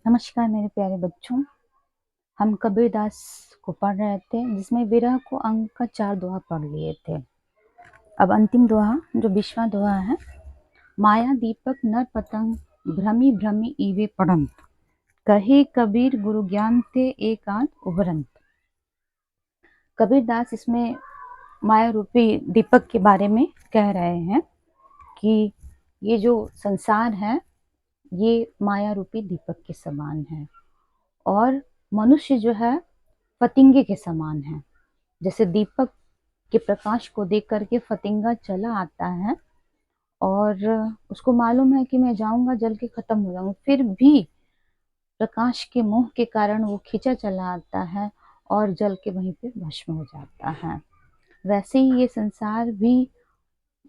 नमस्कार मेरे प्यारे बच्चों। हम कबीरदास को पढ़ रहे थे, जिसमें विरह को अंक का 4 दोहा पढ़ लिए थे। अब अंतिम दोहा जो 20वां दोहा है। माया दीपक नर पतंग भ्रमी भ्रमी ईवे पड़ंत, कहे कबीर गुरु ज्ञान ते एक आध उभरंत। कबीरदास इसमें माया रूपी दीपक के बारे में कह रहे हैं कि ये जो संसार है ये माया रूपी दीपक के समान है और मनुष्य जो है फतिंगे के समान है। जैसे दीपक के प्रकाश को देख करके फतिंगा चला आता है और उसको मालूम है कि मैं जाऊंगा जल के खत्म हो जाऊंगा, फिर भी प्रकाश के मोह के कारण वो खींचा चला आता है और जल के वहीं पे भस्म हो जाता है। वैसे ही ये संसार भी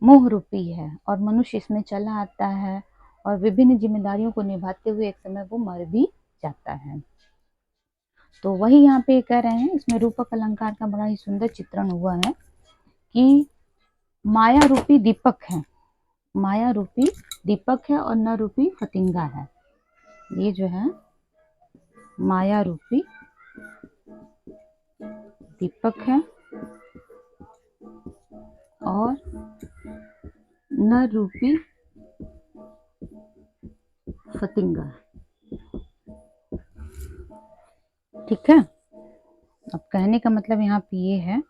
मोह रूपी है और मनुष्य इसमें चला आता है और विभिन्न जिम्मेदारियों को निभाते हुए एक समय वो मर भी जाता है। तो वही यहाँ पे कह रहे हैं, इसमें रूपक अलंकार का बड़ा ही सुंदर चित्रण हुआ है कि माया रूपी दीपक है, माया रूपी दीपक है और न रूपी फतिंगा है। ये जो है माया रूपी दीपक है और न रूपी फतिंगा है। ठीक है। अब कहने का मतलब यहाँ पे ये है,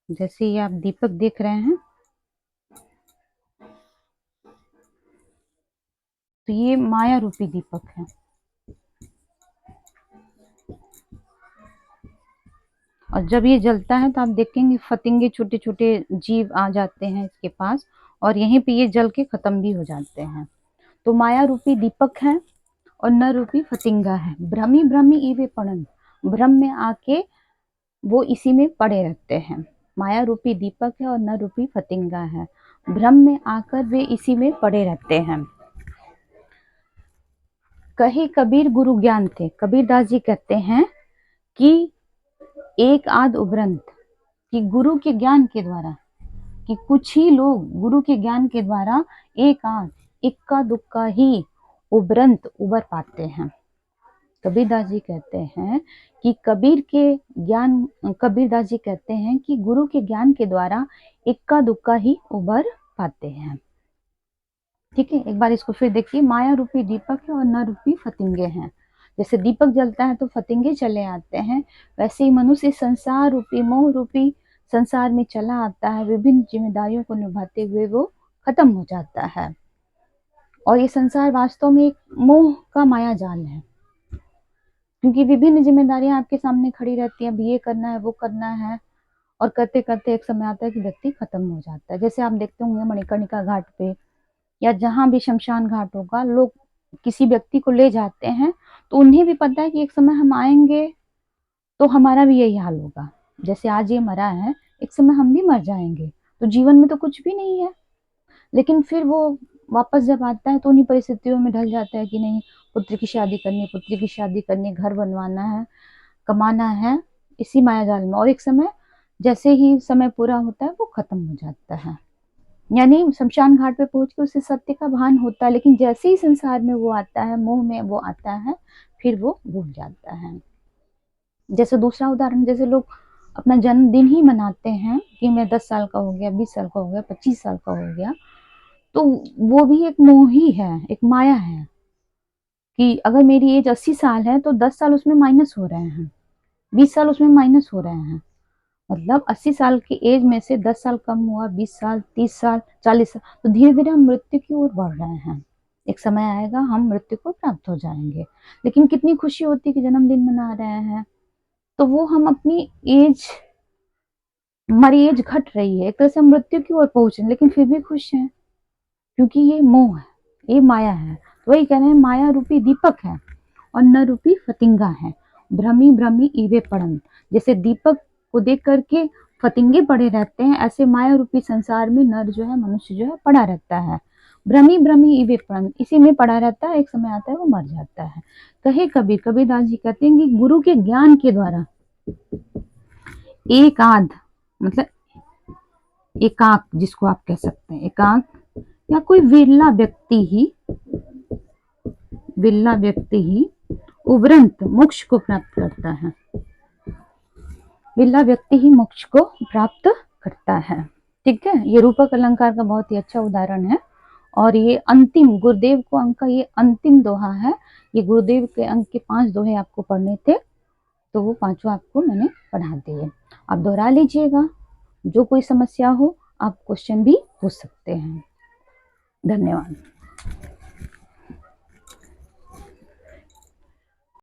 जैसे ये आप दीपक देख रहे हैं तो ये माया रूपी दीपक है और जब ये जलता है तो आप देखेंगे फतिंगे छोटे छोटे जीव आ जाते हैं इसके पास और यहीं पे ये जल के खत्म भी हो जाते हैं। तो माया रूपी दीपक है और न रूपी फतिंगा है। भ्रमी भ्रमी ईवे पड़न, भ्रम में आके वो इसी में पड़े रहते हैं। माया रूपी दीपक है और न रूपी फतिंगा है, भ्रम में आकर वे इसी में पड़े रहते हैं। कहे कबीर गुरु ज्ञान थे, कबीरदास जी कहते हैं कि एक आध उभरंत, कि गुरु के ज्ञान के द्वारा, कि कुछ ही लोग गुरु के ज्ञान के द्वारा एक आध इक्का दुक्का ही उभरंत उबर पाते हैं। कबीरदास जी कहते हैं कि कबीरदास जी कहते हैं कि गुरु के ज्ञान के द्वारा इक्का दुक्का ही उबर पाते हैं। ठीक है, एक बार इसको फिर देखिए। माया रूपी दीपक है और न रूपी फतिंगे हैं। जैसे दीपक जलता है तो फतिंगे चले आते हैं, वैसे ही मनुष्य संसार रूपी मोह रूपी संसार में चला आता है, विभिन्न जिम्मेदारियों को निभाते हुए वो खत्म हो जाता है। और ये संसार वास्तव में एक मोह का माया जाल है, क्योंकि विभिन्न जिम्मेदारियां आपके सामने खड़ी रहती हैं, अब ये करना है वो करना है और करते करते एक समय आता है कि व्यक्ति खत्म हो जाता है। जैसे आप देखते होंगे मणिकर्णिका घाट पे या जहां भी शमशान घाट होगा, लोग किसी व्यक्ति को ले जाते हैं तो उन्हें भी पता है कि एक समय हम आएंगे तो हमारा भी यही हाल होगा। जैसे आज ये मरा है, एक समय हम भी मर जाएंगे, तो जीवन में तो कुछ भी नहीं है। लेकिन फिर वो वापस जब आता है तो उन्हीं परिस्थितियों में ढल जाता है कि नहीं, पुत्र की शादी करनी है, पुत्री की शादी करनी है, घर बनवाना है, कमाना है, इसी माया जाल में। और एक समय जैसे ही समय पूरा होता है वो खत्म हो जाता है, यानी शमशान घाट पे पहुंच के उसे सत्य का भान होता है, लेकिन जैसे ही संसार में वो आता है, मोह में वो आता है, फिर वो भूल जाता है। जैसे दूसरा उदाहरण, जैसे लोग अपना जन्मदिन ही मनाते हैं कि मैं 10 साल का हो गया, 20 साल का हो गया, 25 साल का हो गया, तो वो भी एक मोह ही है, एक माया है कि अगर मेरी एज 80 साल है तो 10 साल उसमें माइनस हो रहे हैं, 20 साल उसमें माइनस हो रहे हैं। मतलब 80 साल की एज में से 10 साल कम हुआ, 20 साल, 30 साल, 40 साल, तो धीरे धीरे हम मृत्यु की ओर बढ़ रहे हैं। एक समय आएगा हम मृत्यु को प्राप्त हो जाएंगे। लेकिन कितनी खुशी होती है कि जन्मदिन मना रहे हैं, तो वो हम अपनी एज, हमारी एज घट रही है, एक तरह से हम मृत्यु की ओर पहुंच रहे हैं, लेकिन फिर भी खुश हैं, क्योंकि ये मोह है, ये माया है। तो वही कह रहे हैं, माया रूपी दीपक है और न रूपी फतिंगा है, भ्रमी भ्रमी ईवे पड़न। जैसे दीपक को देख करके फतिंगे पड़े रहते हैं, ऐसे माया रूपी संसार में नर जो है, मनुष्य जो है, पड़ा रहता है। भ्रमी भ्रमी ईवे पड़न, इसी में पड़ा रहता है, एक समय आता है वो मर जाता है। कहे कबीर, कबीरदास जी कहते हैं कि गुरु के ज्ञान के द्वारा एक आध, मतलब एकांक जिसको आप कह सकते हैं, एकांक या कोई विरला व्यक्ति ही विल्ला व्यक्ति ही उपरंत मोक्ष को प्राप्त करता है। विल्ला व्यक्ति ही मोक्ष को प्राप्त करता है। ठीक है, ये रूपक अलंकार का बहुत ही अच्छा उदाहरण है। और ये अंतिम गुरुदेव को अंक का ये अंतिम दोहा है। ये गुरुदेव के अंक के 5 दोहे आपको पढ़ने थे, तो वो 5 आपको मैंने पढ़ा दिए। आप दोहरा लीजिएगा, जो कोई समस्या हो आप क्वेश्चन भी पूछ सकते हैं। धन्यवाद।